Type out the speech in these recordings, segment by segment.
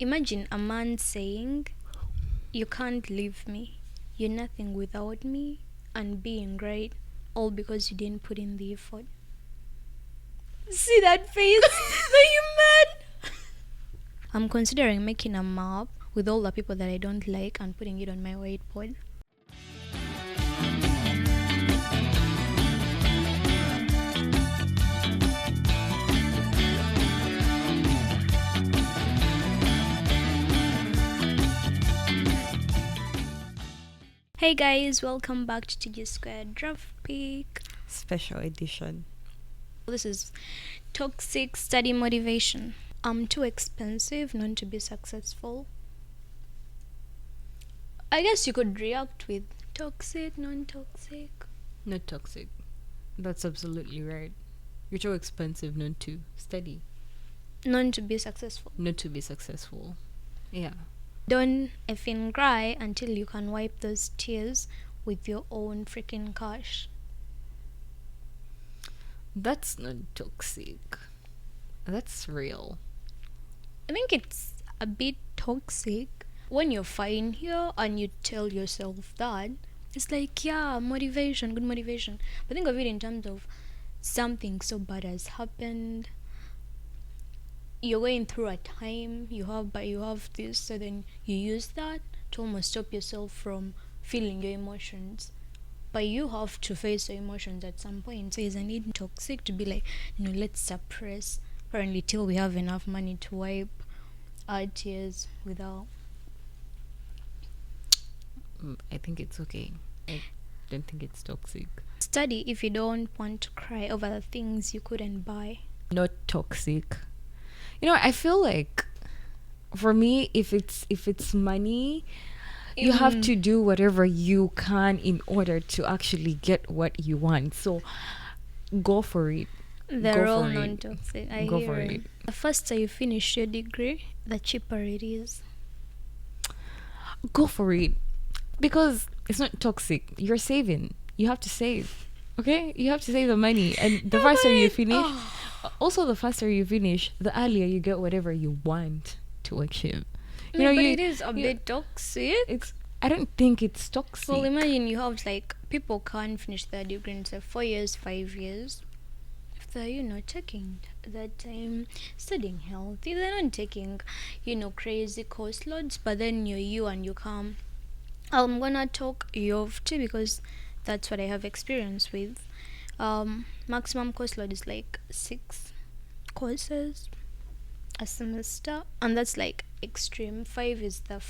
Imagine a man saying, "You can't leave me. You're nothing without me," and being right, all because you didn't put in the effort. See that face? Are you mad? I'm considering making a map with all the people that I don't like and putting it on my whiteboard. Hey guys, welcome back to TG Squared Draft Pick. Special edition. This is Toxic Study Motivation. I'm too expensive not to be successful. I guess you could react with toxic, non-toxic. Not toxic. That's absolutely right. You're too expensive not to study. Not to be successful. Not to be successful. Yeah. Don't effing cry until you can wipe those tears with your own freaking cash. That's not toxic. That's real. I think it's a bit toxic when you're fine here and you tell yourself that. It's like, yeah, motivation, good motivation. But think of it in terms of something so bad has happened. You're going through a time, you have this, so then you use that to almost stop yourself from feeling your emotions. But you have to face your emotions at some point. So isn't it toxic to be like, let's suppress apparently till we have enough money to wipe our tears without. I think it's okay. I don't think it's toxic. Study if you don't want to cry over the things you couldn't buy. Not toxic. I feel like for me, if it's money, you have to do whatever you can in order to actually get what you want. So go for it. They're Go all for it. non-toxic. I Go hear for it. it. The faster you finish your degree, the cheaper it is. Go for it. Because it's not toxic. You're saving. You have to save. Okay? You have to save the money. And the faster you finish, also the faster you finish, the earlier you get whatever you want to achieve. But it is a bit toxic. I don't think it's toxic. Well, imagine you have people can't finish their degree in 4 years, 5 years. If they're, taking that time studying healthy, they're not taking, crazy course loads, but then you and you come. I'm gonna talk UofT because that's what I have experience with. Maximum course load is 6 courses a semester, and that's extreme. 5 is the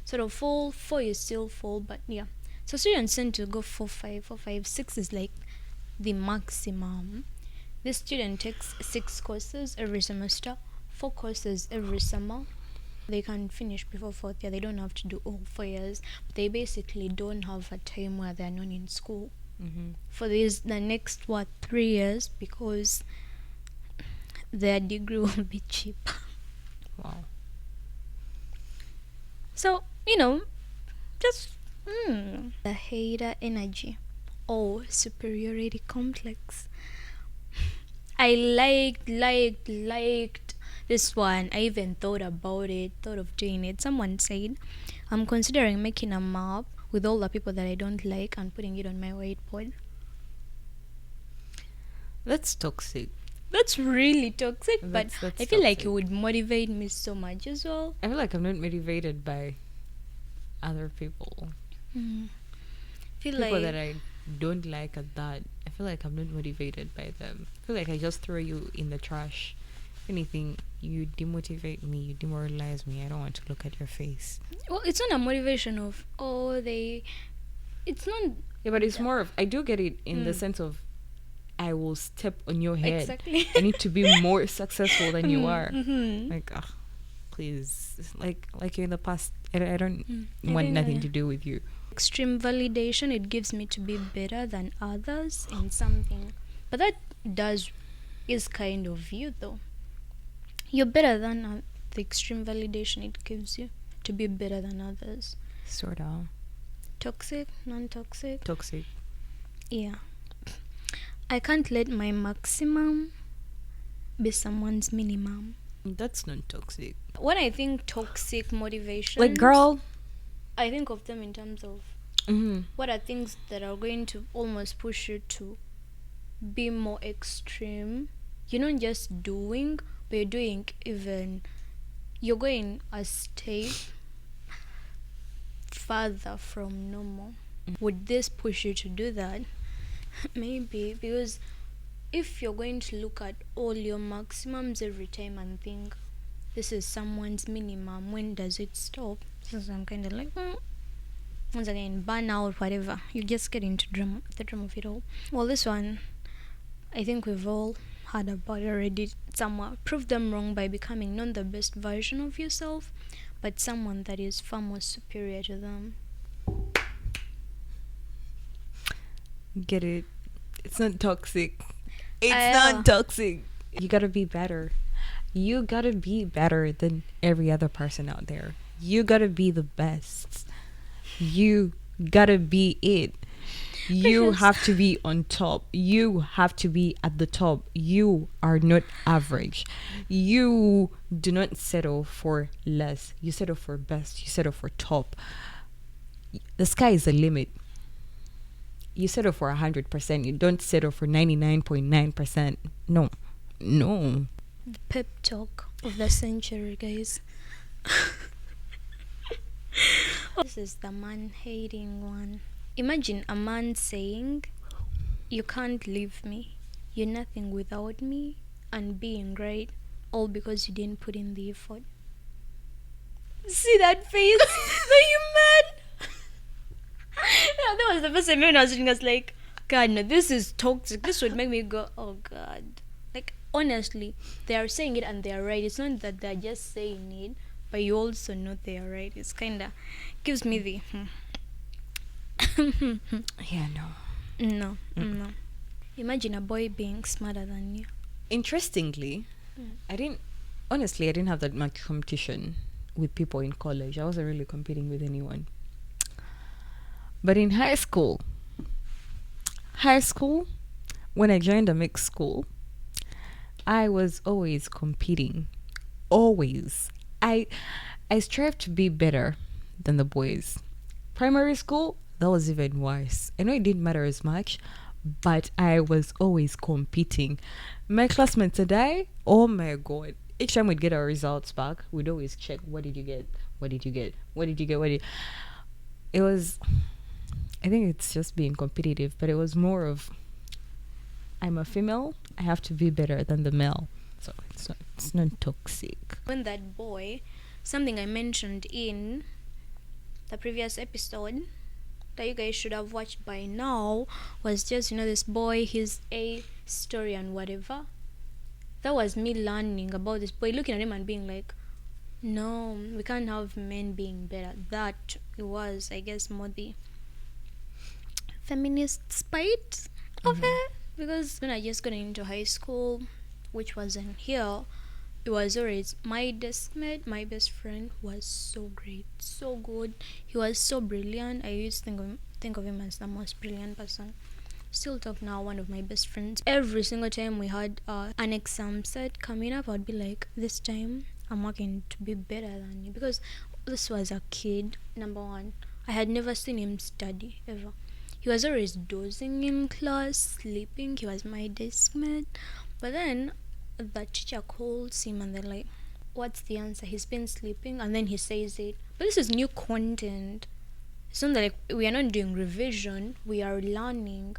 sort of full, 4 is still full, but yeah. So students tend to go 4, 5, 6 is the maximum. This student takes 6 courses every semester, 4 courses every summer. They can finish before 4th year. They don't have to do all 4 years. But they basically don't have a time where they're not in school for the next 3 years, because their degree will be cheap. Wow. So, just the hater energy or superiority complex. I liked this one. I even thought about it, thought of doing it. Someone said, I'm considering making a map with all the people that I don't like and putting it on my whiteboard. That's toxic. That's really toxic, but That's I feel like toxic. it would motivate me so much as well. I feel like I'm not motivated by other people. Feel People like that I don't like at that. I feel like I'm not motivated by them. I feel like I just throw you in the trash. If anything, you demotivate me, you demoralize me. I don't want to look at your face. well, it's not a motivation of it's not Yeah, but it's more of, I do get it in the sense of, I will step on your head. exactly. I need to be more successful than you are. Mhm. Like, please, like you're in the past. I don't I want think nothing to do with you. Extreme validation, it gives me to be better than others in something, but that is kind of you though. You're better than the extreme validation it gives you to be better than others. Sort of. Toxic, non-toxic. Toxic. Yeah. I can't let my maximum be someone's minimum. That's not toxic. When I think toxic motivation, Like, girl. I think of them in terms of Mm-hmm. what are things that are going to almost push you to be more extreme. You're not just doing, but you're doing even, you're going a step further from normal. Would this push you to do that? Maybe, because if you're going to look at all your maximums every time and think this is someone's minimum, when does it stop? So I'm kind of like, once again, burnout, whatever. You just get into the drum of it all. Well, this one, I think we've all heard about it already somewhere. Prove them wrong by becoming not the best version of yourself, but someone that is far more superior to them. Get it? It's not toxic. It's Yeah. not toxic. You gotta be better. You gotta be better than every other person out there. You gotta be the best. You gotta be it. You Precious. have to be on top. You have to be at the top. You are not average. You do not settle for less. You settle for best. You settle for top. The sky is the limit. You settle for 100%. You don't settle for 99.9%. No. No. The pep talk of the century, guys. This is the man hating one. Imagine a man saying, "You can't leave me. You're nothing without me," and being great, all because you didn't put in the effort. See that face? Are you mad? Yeah, that was the first time when I was reading. I was like, God, no, this is toxic. This would make me go, oh God. Like, honestly, they are saying it and they are right. It's not that they're just saying it, but you also know they are right. It's kind of gives me the Yeah, no. no, no. Imagine a boy being smarter than you. Interestingly, I didn't have that much competition with people in college. I wasn't really competing with anyone. But in high school, when I joined a mixed school, I was always competing. Always. I strive to be better than the boys. Primary school, that was even worse. I know it didn't matter as much, but I was always competing. My classmates and I, oh my God, each time we'd get our results back, we'd always check, what did you get? What did you get? What did you get? It was, I think it's just being competitive, but it was more of, I'm a female, I have to be better than the male. So it's not toxic. When that boy, something I mentioned in the previous episode that you guys should have watched by now was just, this boy, his A story and whatever. That was me learning about this boy, looking at him and being like, no, we can't have men being better. That it was, I guess, more the feminist spite of it. Because when I just got into high school, which wasn't here, it was always my desk mate, my best friend, was so great, so good. He was so brilliant. I used to think of him as the most brilliant person. Still talk now, one of my best friends. Every single time we had an exam set coming up, I'd be like, this time I'm working to be better than you. Because this was a kid, number one. I had never seen him study, ever. He was always dozing in class, sleeping. He was my desk mate. But then the teacher calls him and they're like, what's the answer? He's been sleeping. And then he says it. But this is new content. It's not like we are not doing revision. We are learning.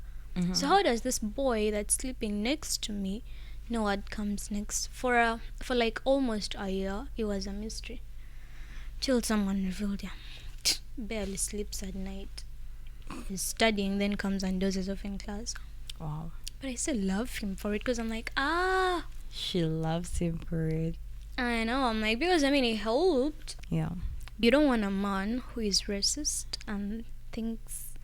So how does this boy that's sleeping next to me know what comes next? For like almost a year, it was a mystery. Till someone revealed, yeah, barely sleeps at night. He's studying, then comes and dozes off in class. Wow. But I still love him for it because I'm like, She loves him for it. I know. I'm like, because it helped. Yeah. You don't want a man who is racist and thinks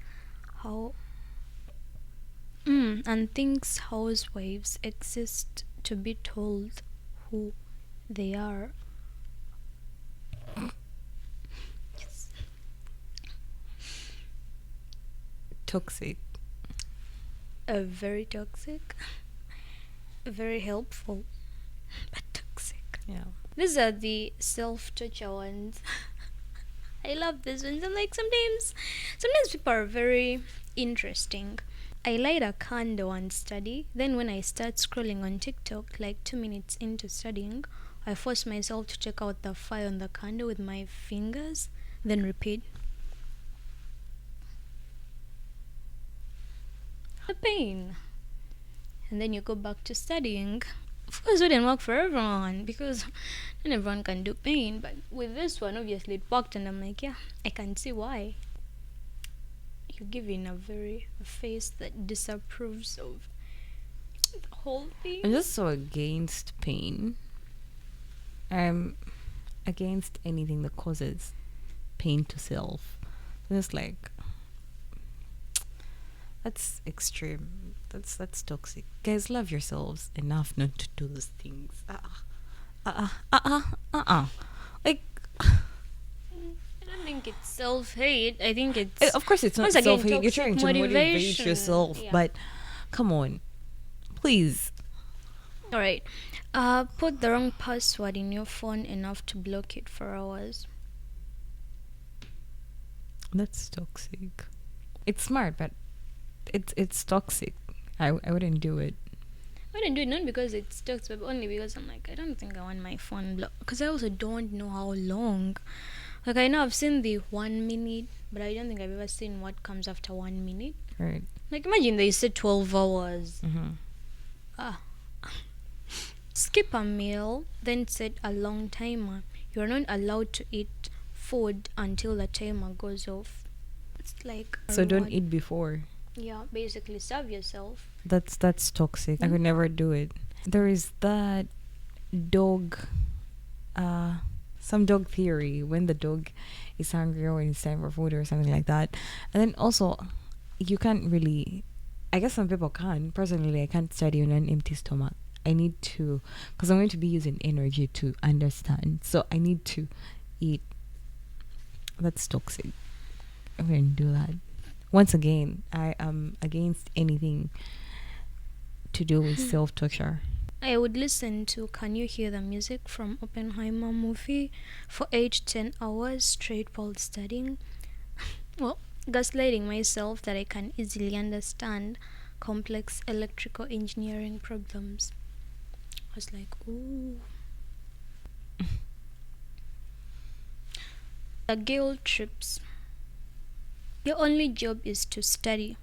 housewives exist to be told who they are. Yes. Toxic. Very toxic. Very helpful, but toxic. Yeah. These are the self-torture ones. I love these ones. I'm like, sometimes people are very interesting. I light a candle and study. Then when I start scrolling on TikTok, like 2 minutes into studying, I force myself to check out the fire on the candle with my fingers, then repeat. The pain. And then you go back to studying. Of course, it didn't work for everyone because not everyone can do pain. But with this one, obviously, it worked, and I'm like, yeah, I can see why. You give in a face that disapproves of the whole thing. I'm just so against pain. I'm against anything that causes pain to self. It's like, that's extreme. That's toxic. Guys, love yourselves enough not to do those things. Like, I don't think it's self-hate. I think it's of course it's not once again, self-hate. You're toxic trying to motivate motivation. yourself, Yeah. but come on, please. All right. Put the wrong password in your phone enough to block it for hours. That's toxic. It's smart, but it's toxic. I wouldn't do it. I didn't do it not because it's toxic, but only because I'm like, I don't think I want my phone blocked. Because I also don't know how long. Like, I know I've seen the 1 minute, but I don't think I've ever seen what comes after 1 minute. Right. Like, imagine they said 12 hours. Mm-hmm. Skip a meal, then set a long timer. You're not allowed to eat food until the timer goes off. It's like a So don't reward. eat before. Yeah, basically serve yourself. That's toxic. I could never do it. There is that dog, some dog theory when the dog is hungry or when it's time for food or something like that. And then also, you can't really, I guess some people can. Personally, I can't study on an empty stomach. I need to, because I'm going to be using energy to understand. So I need to eat. That's toxic. I wouldn't do that. Once again, I am against anything to do with self-torture. I would listen to Can You Hear the Music from Oppenheimer movie for 8-10 hours straight while studying. Well, gaslighting myself that I can easily understand complex electrical engineering problems. I was like, ooh. The guilt trips. Your only job is to study.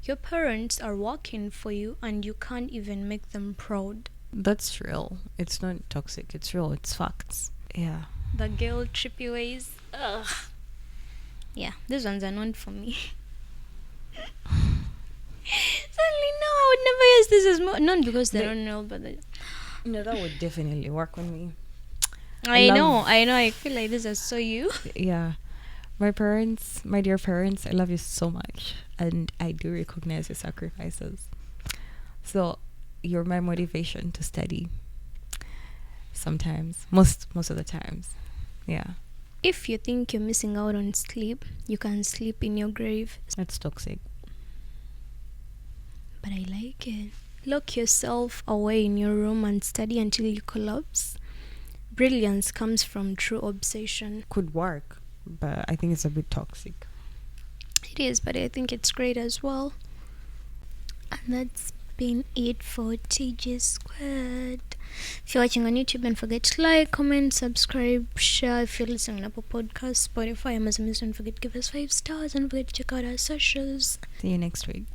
Your parents are working for you and you can't even make them proud. That's real. It's not toxic. It's real. It's facts. Yeah. The guilt trippy ways. Ugh. Yeah, these ones are not for me. Suddenly, no, I would never use this as not because they don't know, but No, that would definitely work on me. I love- know. I feel like this is so you. Yeah. My parents, my dear parents, I love you so much. And I do recognize your sacrifices. So you're my motivation to study. Sometimes. Most of the times. Yeah. If you think you're missing out on sleep, you can sleep in your grave. That's toxic. But I like it. Lock yourself away in your room and study until you collapse. Brilliance comes from true obsession. Could work, but I think it's a bit toxic. It is, but I think it's great as well. And that's been it for TJ Squared. If you're watching on YouTube, don't forget to like, comment, subscribe, share. If you're listening on Apple Podcasts, Spotify, Amazon Music, don't forget to give us 5 stars. And don't forget to check out our socials. See you next week.